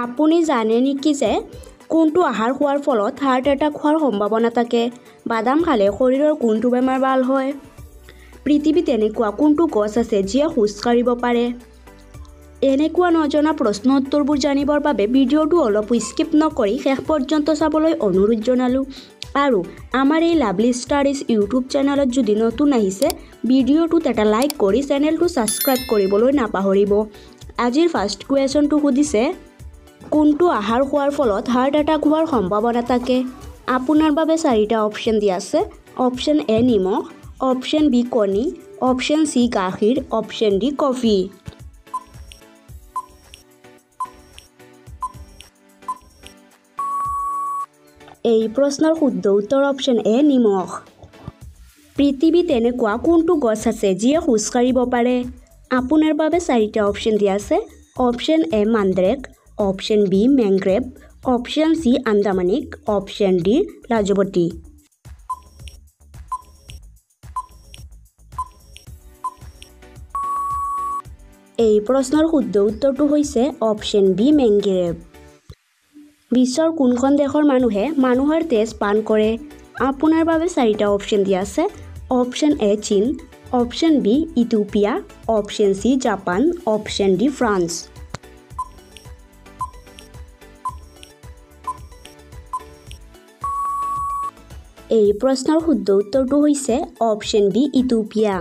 আপুনি জানে নেকি যে কোনটো আহাৰ খোৱাৰ ফলত হাৰ্ট এটাক হোৱাৰ সম্ভাৱনা থাকে? বাদাম খালে শৰীৰৰ কোনটো বেমাৰ ভাল হয়? পৃথিৱীত এনেকুৱা কোনটো গছ আছে যিয়ে খোজ কাঢ়িব পাৰে? এনেকুৱা নজনা প্ৰশ্ন উত্তৰবোৰ জানিবৰ বাবে ভিডিঅ'টো অলপ স্কিপ নকৰি শেষ পৰ্যন্ত চাবলৈ অনুৰোধ জনালোঁ। আৰু আমাৰ এই লাভলি ষ্টাডিজ ইউটিউব চেনেলত যদি নতুন আহিছে ভিডিঅ'টোত এটা লাইক কৰি চেনেলটো ছাবস্ক্ৰাইব কৰিবলৈ নাপাহৰিব। আজিৰ ফাৰ্ষ্ট কুৱেশ্যনটো সুধিছে, কোনটো আহাৰ খোৱাৰ ফলত হাৰ্ট এটাক হোৱাৰ সম্ভাৱনা থাকে? আপোনাৰ বাবে 4টা অপশ্যন দিয়া আছে। অপশ্যন এ নিমখ, অপশ্যন বি কণী, অপশ্যন চি গাখীৰ, অপশ্যন ডি কফি। এই প্ৰশ্নৰ শুদ্ধ উত্তৰ অপশ্যন এ নিমখ। পৃথিৱীত এনেকুৱা কোনটো গছ আছে যিয়ে খোজ কাঢ়িব পাৰে? আপোনাৰ বাবে 4টা অপশ্যন দিয়া আছে। Option A mandrake, option B mangrove, option C আন্দামানিক, অপশ্যন ডি লাজবতী। এই প্ৰশ্নৰ শুদ্ধ উত্তৰটো হৈছে অপশ্যন বি মেংগ্ৰেভ। বিশ্বৰ কোনখন দেশৰ মানুহে মানুহৰ তেজ পান কৰে? আপোনাৰ বাবে 4টা অপশ্যন দিয়া আছে। অপশ্যন এ চীন, option B Ethiopia, option C Japan, option D France. এই প্ৰশ্নৰ শুদ্ধ উত্তৰটো হৈছে অপশ্যন বি ইথিওপিয়া।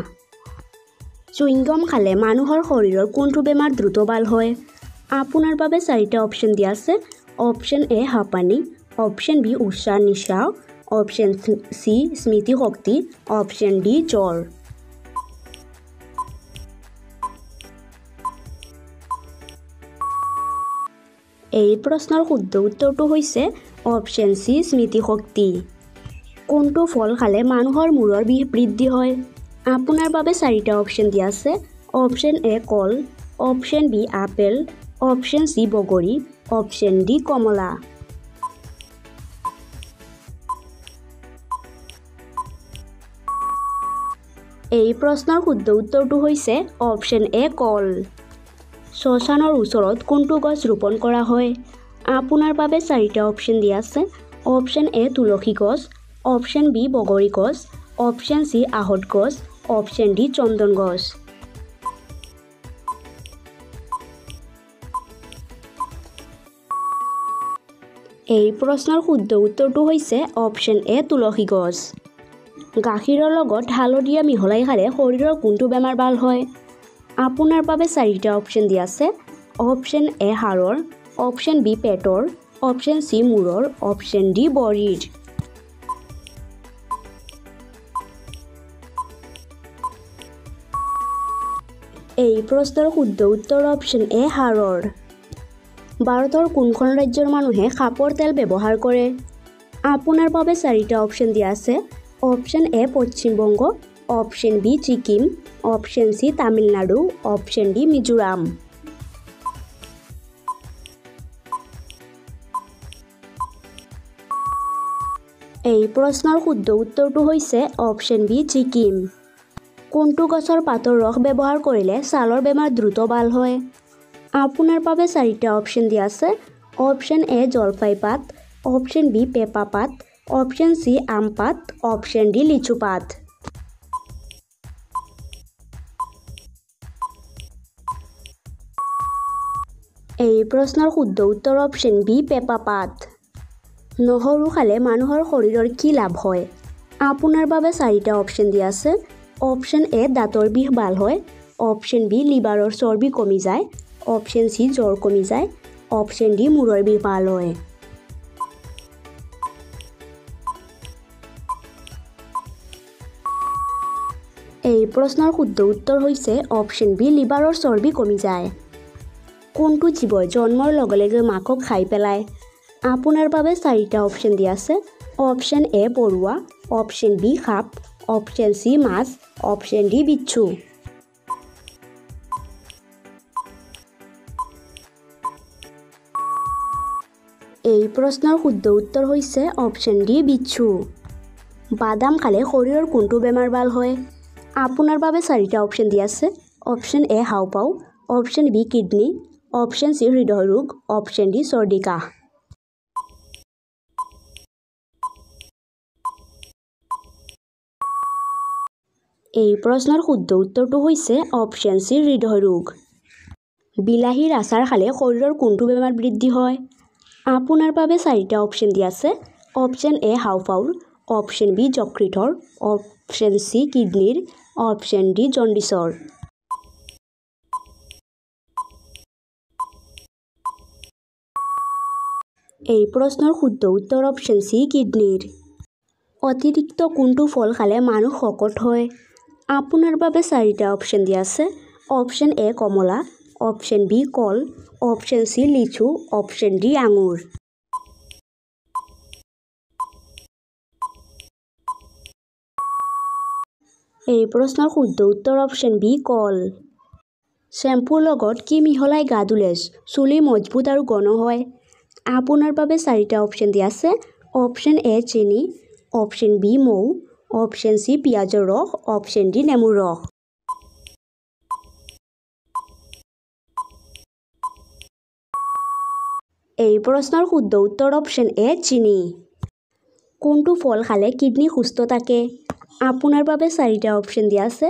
চুইংগম খালে মানুহৰ শৰীৰৰ কোনটো বেমাৰ দ্ৰুত ভাল হয়? আপোনাৰ বাবে 4টা অপশ্যন দিয়া আছে। অপশ্যন এ হাঁপানি, অপশ্যন বি উশাহ নিশাহ, অপশ্যন চি স্মৃতিশক্তি, অপশ্যন ডি জ্বৰ। এই প্ৰশ্নৰ শুদ্ধ উত্তৰটো হৈছে অপশ্যন চি স্মৃতিশক্তি। কোনটো ফল খালে মানুহৰ মূৰৰ বিষ বৃদ্ধি হয়? আপোনাৰ বাবে 4টা অপশ্যন দিয়া আছে। অপশ্যন এ কল, option B apple, option C বগৰী, অপশ্যন ডি কমলা। এই প্ৰশ্নৰ শুদ্ধ উত্তৰটো হৈছে অপশ্যন এ কল। শ্মশানৰ ওচৰত কোনটো গছ ৰোপণ কৰা হয়? আপোনাৰ বাবে 4টা অপশ্যন দিয়া আছে। অপশ্যন এ তুলসী গছ, অপশ্যন বি বগৰী গছ, অপশ্যন চি আহঁত গছ, অপশ্যন ডি চন্দন গছ। এই প্ৰশ্নৰ শুদ্ধ উত্তৰটো হৈছে অপশ্যন এ তুলসী গছ। গাখীৰৰ লগত হালধীয়া মিহলাই খালে শৰীৰৰ কোনটো বেমাৰ ভাল হয়? আপোনাৰ বাবে 4টা অপশ্যন দিয়া আছে। অপশ্যন এ হাড়ৰ, অপশ্যন বি পেটৰ, অপশ্যন চি মূৰৰ, অপশ্যন ডি বডিৰ। এই প্ৰশ্নৰ শুদ্ধ উত্তৰ অপশ্যন এ হাড়ৰ। ভাৰতৰ কোনখন ৰাজ্যৰ মানুহে খাপৰ তেল ব্যৱহাৰ কৰে? আপোনাৰ বাবে 4টা অপশ্যন দিয়া আছে। Option A Paschimbanga, option B Sikkim, option C Tamil Nadu, option D Mizoram. এই প্ৰশ্নৰ শুদ্ধ উত্তৰটো হৈছে অপশ্যন বি ছিকিম। কোনটো গছৰ পাতৰ ৰস ব্যৱহাৰ কৰিলে ছালৰ বেমাৰ দ্ৰুত ভাল হয়? আপোনাৰ বাবে 4টা অপশ্যন দিয়া আছে। অপশ্যন এ জলফাই পাত, অপশ্যন বি পেঁপা পাত, অপশ্যন চি আম পাত, অপশ্যন ডি লিচু পাত। এই প্ৰশ্নৰ শুদ্ধ উত্তৰ অপশ্যন বি পেঁপা পাত। নহৰু খালে মানুহৰ শৰীৰৰ কি লাভ হয়? আপোনাৰ বাবে 4টা অপশ্যন দিয়া আছে। অপশ্যন এ দাঁতৰ বিষ ভাল হয়, অপশ্যন বি লিভাৰৰ চৰ্বি কমি যায়, অপশ্যন চি জ্বৰ কমি যায়, অপশ্যন ডি মূৰৰ বিষ ভাল হয়। এই প্ৰশ্নৰ শুদ্ধ উত্তৰ হৈছে অপশ্যন বি লিভাৰৰ চৰ্বি কমি যায়। কোনটো জীৱই জন্মৰ লগে লগে মাকক খাই পেলায়? আপোনাৰ বাবে 4টা অপশ্যন দিয়া আছে। অপশ্যন এ পৰুৱা, অপশ্যন বি সাপ, অপশ্যন চি মাছ, অপশ্যন ডি বিচ্ছু। এই প্ৰশ্নৰ শুদ্ধ উত্তৰ হৈছে অপশ্যন ডি বিচ্ছু। বাদাম খালে শৰীৰৰ কোনটো বেমাৰ ভাল হয়? আপোনাৰ বাবে 4টা অপশ্যন দিয়া আছে। অপশ্যন এ হাওঁফাওঁ, option B kidney, option C হৃদয় ৰোগ, অপশ্যন ডি চৰ্দি কাহ। এই প্ৰশ্নৰ শুদ্ধ উত্তৰটো হৈছে অপশ্যন চি হৃদয় ৰোগ। বিলাহীৰ আচাৰ খালে শৰীৰৰ কোনটো বেমাৰ বৃদ্ধি হয়? আপোনাৰ বাবে 4টা অপশ্যন দিয়া আছে। অপশ্যন এ হাঁওফাঁওৰ, অপশ্যন বি যকৃতৰ, অপশ্যন চি কিডনীৰ, অপশ্যন ডি জণ্ডিছৰ। এই প্ৰশ্নৰ শুদ্ধ উত্তৰ অপশ্যন চি কিডনীৰ। অতিৰিক্ত কোনটো ফল খালে মানুহ শকত হয়? আপোনাৰ বাবে 4টা অপশ্যন দিয়া আছে। অপশ্যন এ কমলা, অপশ্যন বি কল, অপশ্যন চি লিচু, অপশ্যন ডি আঙুৰ। এই প্ৰশ্নৰ শুদ্ধ উত্তৰ অপশ্যন বি কল। শ্বেম্পুৰ লগত কি মিহলাই গা ধুলে চুলি মজবুত আৰু ঘন হয়? আপোনাৰ বাবে 4টা অপশ্যন দিয়া আছে। অপশ্যন এ চেনি, অপশ্যন বি মৌ, অপশ্যন চি পিঁয়াজৰ ৰস, অপশ্যন ডি নেমুৰ ৰস। এই প্ৰশ্নৰ শুদ্ধ উত্তৰ অপশ্যন এ চেনি। কোনটো ফল খালে কিডনী সুস্থ থাকে? আপোনাৰ বাবে 4টা অপশ্যন দিয়া আছে।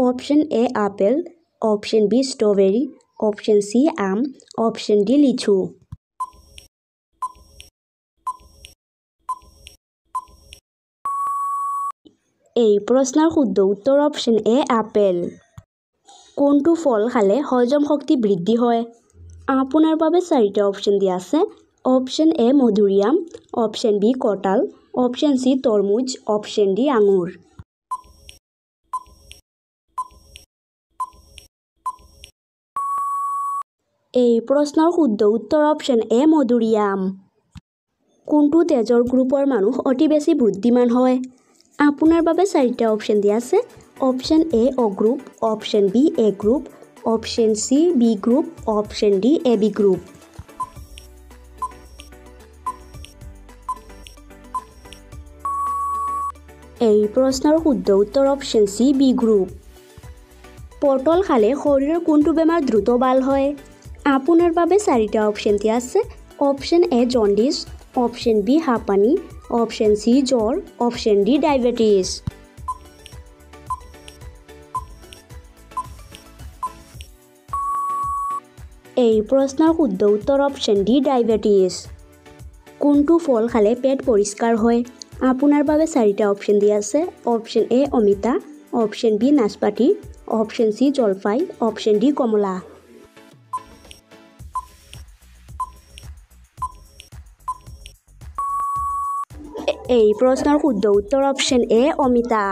Option A apple, option B strawberry, option C আম, অপশ্যন ডি লিচু। এই প্ৰশ্নৰ শুদ্ধ উত্তৰ অপশ্যন এ আপেল। কোনটো ফল খালে হজম শক্তি বৃদ্ধি হয়? আপোনাৰ বাবে 4টা অপশ্যন দিয়া আছে। অপশ্যন এ মধুৰিআম, অপশ্যন বি কঁঠাল, অপশ্যন চি তৰমুজ, অপশ্যন ডি আঙুৰ। এই প্ৰশ্নৰ শুদ্ধ উত্তৰ অপশ্যন এ মধুৰিআম। কোনটো তেজৰ গ্ৰুপৰ মানুহ অতি বেছি বুদ্ধিমান হয়? আপোনাৰ বাবে 4টা অপশ্যন দিয়া আছে। Option A O group, option B A group, option C B group, option D A B group. এই প্ৰশ্নৰ শুদ্ধ উত্তৰ অপশ্যন চি বি গ্ৰুপ। পটল খালে শৰীৰৰ কোনটো বেমাৰ দ্ৰুত ভাল হয়? আপোনাৰ বাবে 4টা অপশ্যন দিয়া আছে। Option A jaundice, option B হাঁপানি, অপশ্যন চি জ্বৰ, অপশ্যন ডি ডায়েবেটিছ। এই প্ৰশ্নৰ শুদ্ধ উত্তৰ অপশ্যন ডি ডায়েবেটিছ। কোনটো ফল খালে পেট পৰিষ্কাৰ হয়? আপোনাৰ বাবে 4টা অপশ্যন দিয়া আছে। অপশ্যন এ অমিতা, অপশ্যন বি নাচপাতি, অপশ্যন চি জলফাই, অপশ্যন ডি কমলা। এই প্ৰশ্নৰ শুদ্ধ উত্তৰ অপশ্যন এ অমিতা।